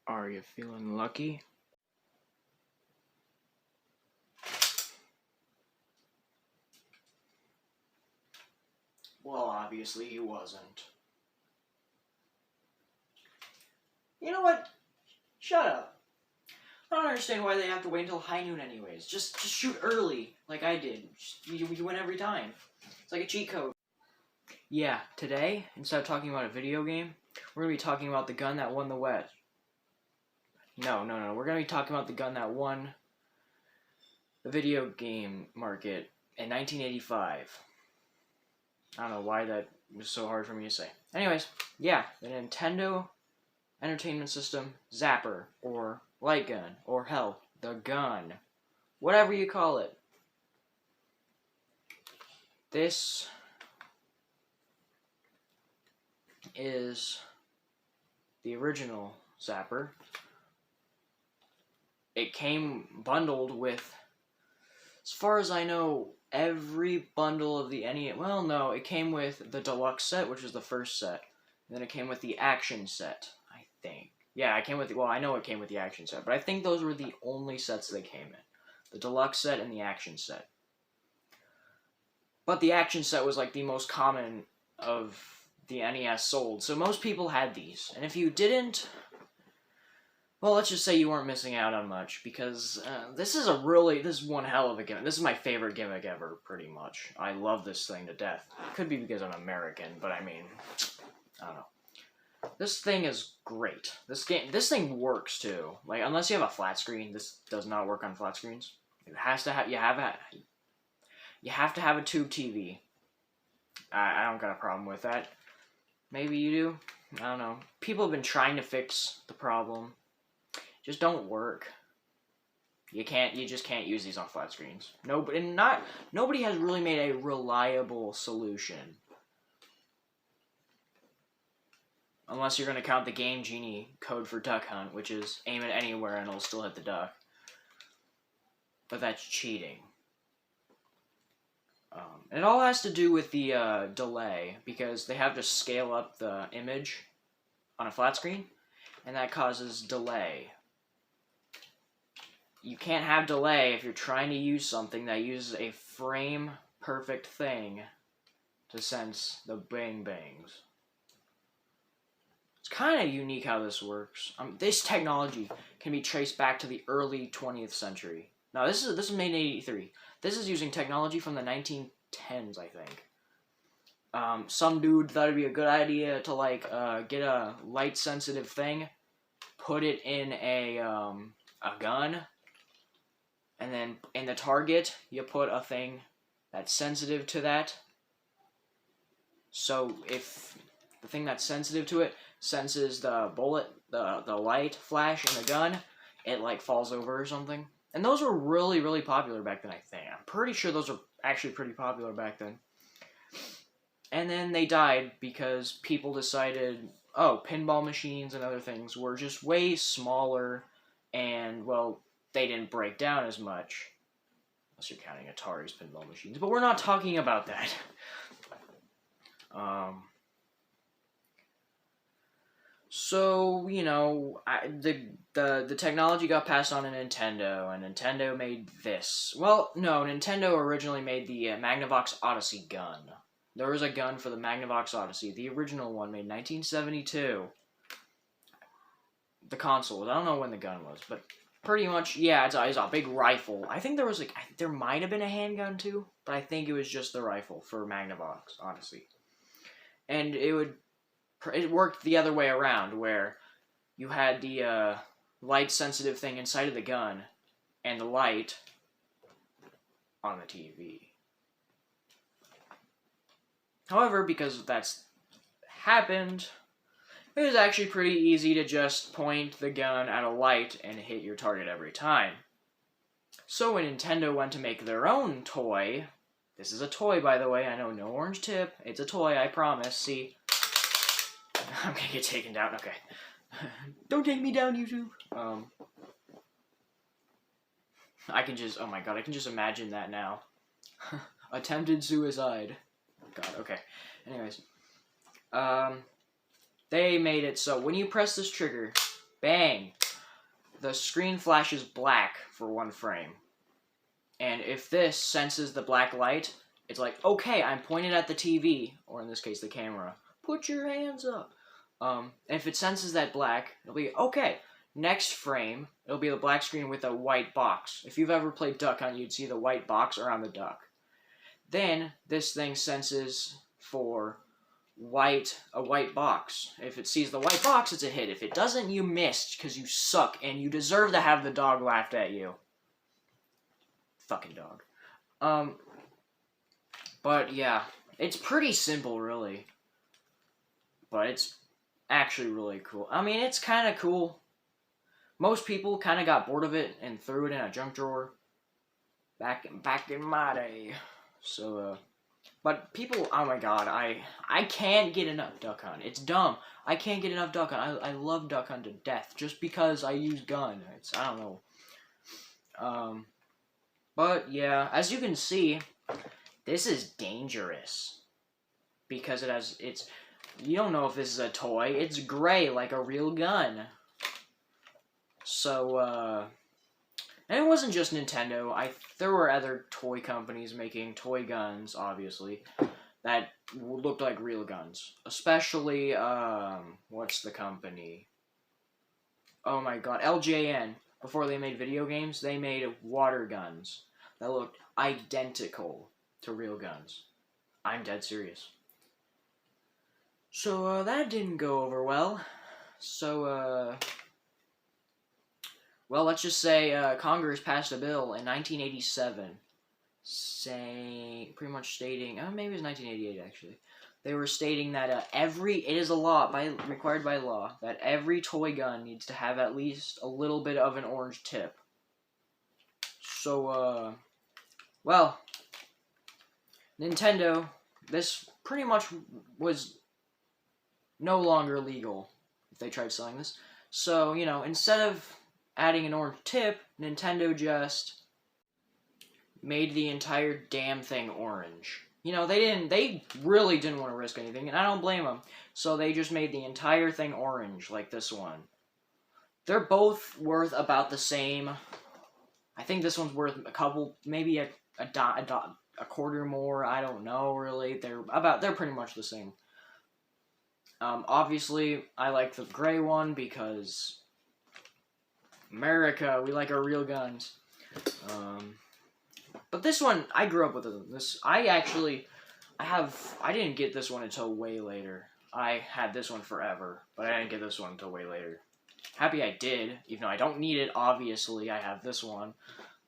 Are you feeling lucky? Well, obviously he wasn't. You know what? Shut up. I don't understand why they have to wait until high noon anyways. Just shoot early, like I did. You win every time. It's like a cheat code. Yeah, today, instead of talking about a video game, we're going to be talking about the gun that won the West. No. We're going to be talking about the gun that won the video game market in 1985. I don't know why that was so hard for me to say. Anyways, yeah, the Nintendo Entertainment System Zapper, or light gun, or hell, the gun. Whatever you call it. This is the original Zapper. It came bundled with, as far as I know, every bundle of the NES. Well, no, it came with the deluxe set, which was the first set. And then it came with the action set, I think. Yeah, it came with, well, I know it came with the action set, but I think those were the only sets they came in. The deluxe set and the action set. But the action set was like the most common of the NES sold, so most people had these. And if you didn't, well, let's just say you weren't missing out on much, because this is one hell of a gimmick. This is my favorite gimmick ever, pretty much. I love this thing to death. Could be because I'm American, but I mean, I don't know. This thing is great. This thing works too. Like, unless you have a flat screen, this does not work on flat screens. It has to have, you have to have a tube TV. I don't got a problem with that. Maybe you do. I don't know. People have been trying to fix the problem. Just don't work. You just can't use these on flat screens. Nobody has really made a reliable solution. Unless you're going to count the Game Genie code for Duck Hunt, which is aim it anywhere and it'll still hit the duck. But that's cheating. It all has to do with the delay, because they have to scale up the image on a flat screen, and that causes delay. You can't have delay if you're trying to use something that uses a frame-perfect thing to sense the bang-bangs. It's kind of unique how this works. This technology can be traced back to the early 20th century. Now, this is made in 1983. This is using technology from the 1910s, I think. Some dude thought it'd be a good idea to, like, get a light-sensitive thing, put it in a gun, and then in the target, you put a thing that's sensitive to that. So if the thing that's sensitive to it senses the bullet, the light flash in the gun, it, like, falls over or something. And those were really, really popular back then, I think. I'm pretty sure those were actually pretty popular back then. And then they died because people decided, oh, pinball machines and other things were just way smaller, and, well, they didn't break down as much. Unless you're counting Atari's pinball machines. But we're not talking about that. So, you know, the technology got passed on to Nintendo, and Nintendo made this. Well, no, Nintendo originally made the Magnavox Odyssey gun. There was a gun for the Magnavox Odyssey, the original one, made in 1972. The console, I don't know when the gun was, but pretty much, yeah, it's a big rifle. I think there was, there might have been a handgun too, but I think it was just the rifle for Magnavox Odyssey. And it worked the other way around, where you had the light-sensitive thing inside of the gun, and the light on the TV. However, because that's happened, it was actually pretty easy to just point the gun at a light and hit your target every time. So when Nintendo went to make their own toy, this is a toy, by the way, I know, no orange tip, it's a toy, I promise, see. I'm gonna get taken down, okay. Don't take me down, YouTube. I can just, oh my god, I can just imagine that now. Attempted suicide. God, okay. Anyways. They made it so when you press this trigger, bang, the screen flashes black for 1 frame. And if this senses the black light, it's like, okay, I'm pointed at the TV, or in this case, the camera. Put your hands up. And if it senses that black, it'll be, okay, next frame, it'll be the black screen with a white box. If you've ever played Duck Hunt, you'd see the white box around the duck. Then, this thing senses for a white box. If it sees the white box, it's a hit. If it doesn't, you missed, because you suck, and you deserve to have the dog laughed at you. Fucking dog. But yeah, it's pretty simple, really. But it's actually really cool. I mean, it's kind of cool. Most people kind of got bored of it and threw it in a junk drawer back in my day. So, but people, oh my god, I can't get enough Duck Hunt. It's dumb. I can't get enough Duck Hunt. I love Duck Hunt to death just because I use gun. I don't know. But yeah, as you can see, this is dangerous because you don't know if this is a toy. It's gray like a real gun. So, and it wasn't just Nintendo. There were other toy companies making toy guns, obviously, that looked like real guns. Especially, what's the company? Oh my god, LJN. Before they made video games, they made water guns that looked identical to real guns. I'm dead serious. So, that didn't go over well. So, well, let's just say Congress passed a bill in 1987 pretty much stating, maybe it was 1988 actually. They were stating that it is a law, required by law, that every toy gun needs to have at least a little bit of an orange tip. So, well, Nintendo, this pretty much was no longer legal if they tried selling this. So, instead of adding an orange tip, Nintendo just made the entire damn thing orange. They really didn't want to risk anything, and I don't blame them. So they just made the entire thing orange, like this one. They're both worth about the same. I think this one's worth a couple, maybe a quarter more. I don't know, really. They're pretty much the same. Obviously, I like the gray one because America, we like our real guns. But this one, I grew up with this. I didn't get this one until way later. I had this one forever, but I didn't get this one until way later. Happy I did, even though I don't need it, obviously, I have this one.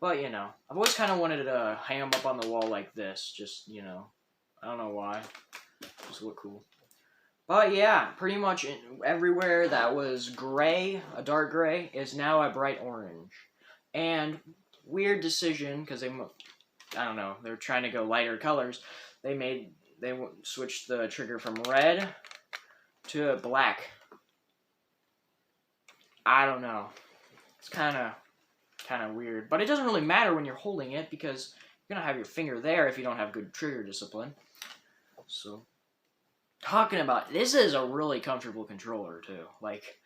But, I've always kind of wanted to hang them up on the wall like this, just, I don't know why. Just look cool. But yeah, pretty much everywhere that was gray, a dark gray, is now a bright orange. And weird decision, because I don't know, they're trying to go lighter colors. They switched the trigger from red to black. I don't know. It's kind of weird, but it doesn't really matter when you're holding it because you're gonna have your finger there if you don't have good trigger discipline. So, talking about, this is a really comfortable controller too. Like,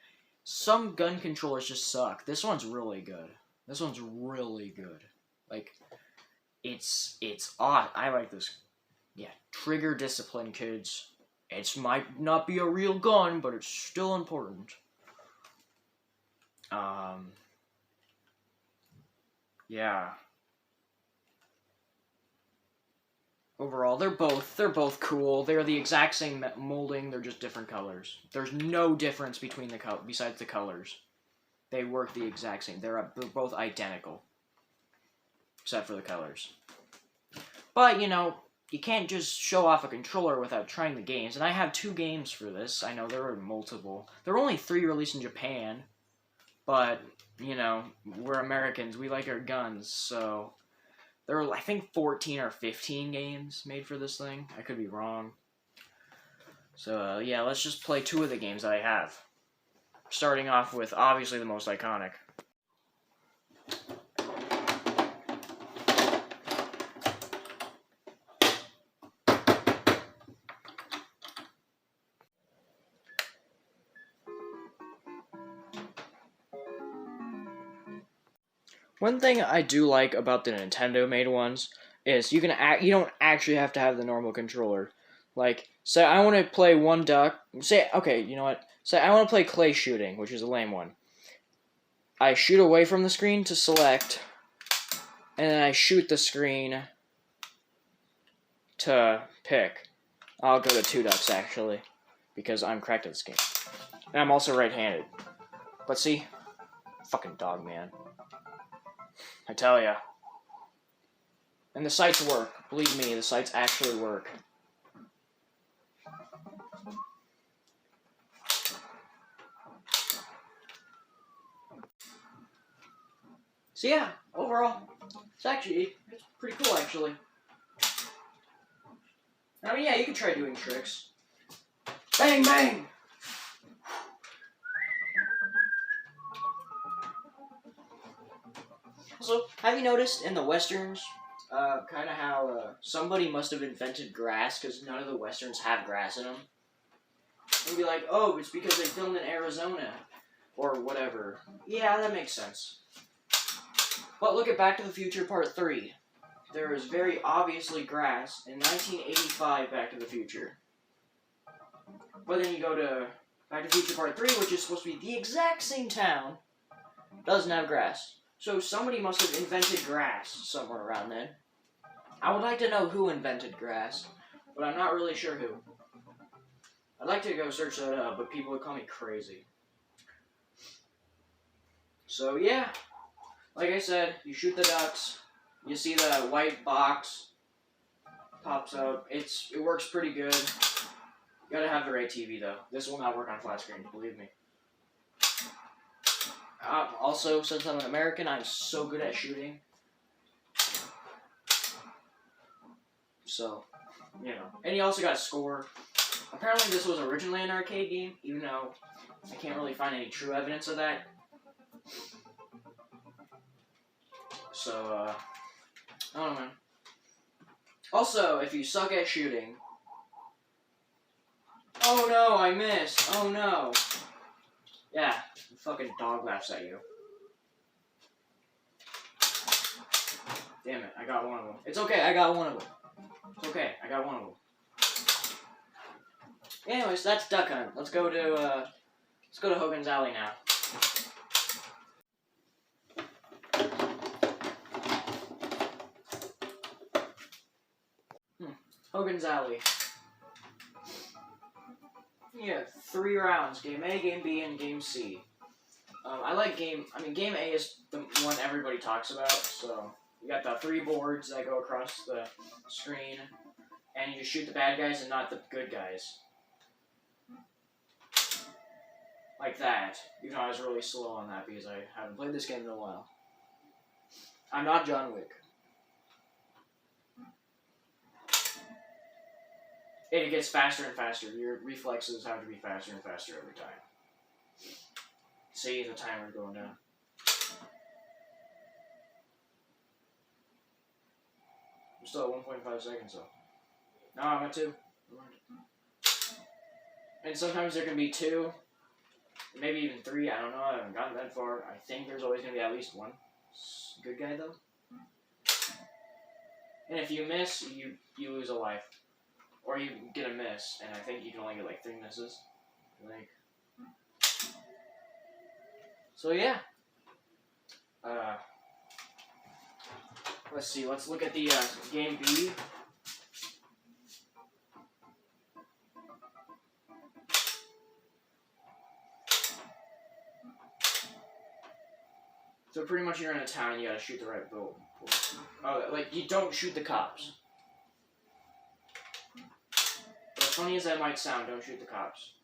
some gun controllers just suck. This one's really good. This one's really good. Like, it's odd. I like this. Yeah, trigger discipline, kids. It might not be a real gun, but it's still important. Yeah. Overall, they're both cool. They're the exact same molding. They're just different colors. There's no difference between besides the colors. They work the exact same. They're both identical, except for the colors. But you can't just show off a controller without trying the games. And I have 2 games for this. I know there were multiple. There were only 3 released in Japan, but we're Americans. We like our guns, so. There were, I think, 14 or 15 games made for this thing. I could be wrong. So, yeah, let's just play 2 of the games that I have. Starting off with, obviously, the most iconic. One thing I do like about the Nintendo made ones is you don't actually have to have the normal controller. Like, say I want to play one duck. Say, okay, you know what? Say I want to play clay shooting, which is a lame one. I shoot away from the screen to select, and then I shoot the screen to pick. I'll go to two ducks actually, because I'm correct at this game. And I'm also right-handed. But see, fucking dog man. I tell ya. And the sites work. Believe me, the sites actually work. So yeah, overall, it's pretty cool actually. I mean, yeah, you can try doing tricks. Bang, bang! Also, have you noticed in the westerns, kind of how somebody must have invented grass because none of the westerns have grass in them? And be like, oh, it's because they filmed in Arizona or whatever. Yeah, that makes sense. But look at Back to the Future Part 3. There is very obviously grass in 1985 Back to the Future. But then you go to Back to the Future Part 3, which is supposed to be the exact same town, doesn't have grass. So somebody must have invented grass somewhere around then. I would like to know who invented grass, but I'm not really sure who. I'd like to go search that up, but people would call me crazy. So yeah, like I said, you shoot the ducks, you see the white box pops up. It works pretty good. You gotta have the right TV though. This will not work on flat screen, believe me. Also, since I'm an American, I'm so good at shooting. So, you know. And you also got a score. Apparently this was originally an arcade game, even though I can't really find any true evidence of that. So, I don't know, man. Also, if you suck at shooting... Oh no, I missed! Oh no! Yeah, the fucking dog laughs at you. Damn it, I got one of them. It's okay, I got one of them. It's okay, I got one of them. Anyways, that's Duck Hunt. Let's go to Hogan's Alley now. Hogan's Alley. Yeah, 3 rounds. Game A, Game B, and Game C. Game A is the one everybody talks about, so you got the 3 boards that go across the screen, and you just shoot the bad guys and not the good guys. Like that. Even though I was really slow on that because I haven't played this game in a while. I'm not John Wick. And it gets faster and faster. Your reflexes have to be faster and faster every time. See the timer going down. I'm still at 1.5 seconds though. No, I'm at 2. And sometimes there can be 2, maybe even 3. I don't know. I haven't gotten that far. I think there's always going to be at least one good guy though. And if you miss, you lose a life. Or you get a miss, and I think you can only get like 3 misses. So yeah. Let's see. Let's look at the game B. So pretty much you're in a town and you gotta shoot the right boat. Oh, like you don't shoot the cops. But as funny as that might sound, don't shoot the cops.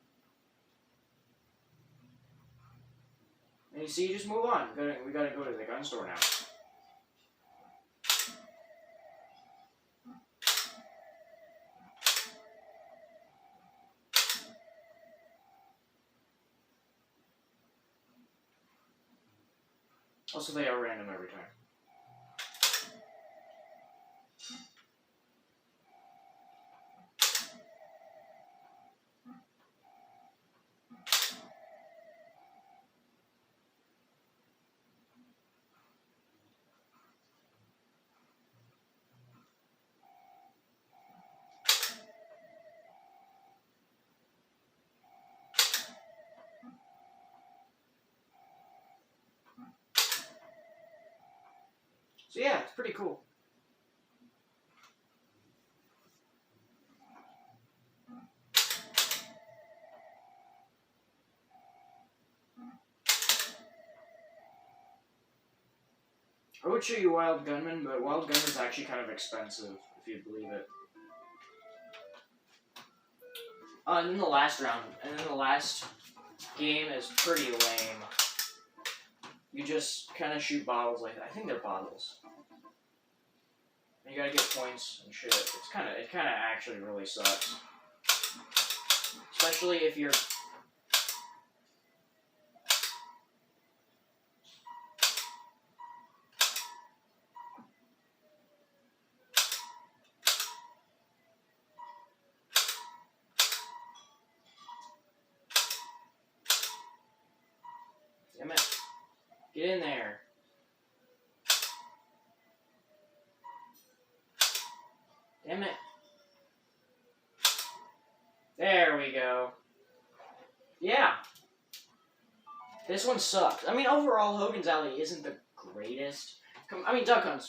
And you see, you just move on. We gotta go to the gun store now. Also, they are random every time. So yeah, it's pretty cool. I would show you Wild Gunman, but Wild Gunman's actually kind of expensive, if you believe it. And then the last game is pretty lame. You just kind of shoot bottles like that. I think they're bottles. And you gotta get points and shit. It kind of actually really sucks. Especially if you're... Damn it. Get in there. Damn it. There we go. Yeah. This one sucks. I mean, overall, Hogan's Alley isn't the greatest. I mean, Duck Hunt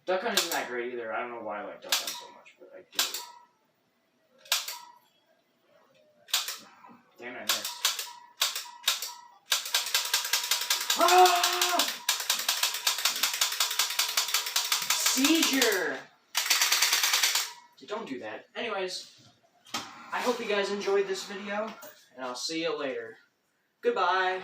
isn't that great either. I don't know why I like Duck Hunt so much, but I do. Damn it, I missed. Ah! Seizure! Don't do that. Anyways, I hope you guys enjoyed this video, and I'll see you later. Goodbye!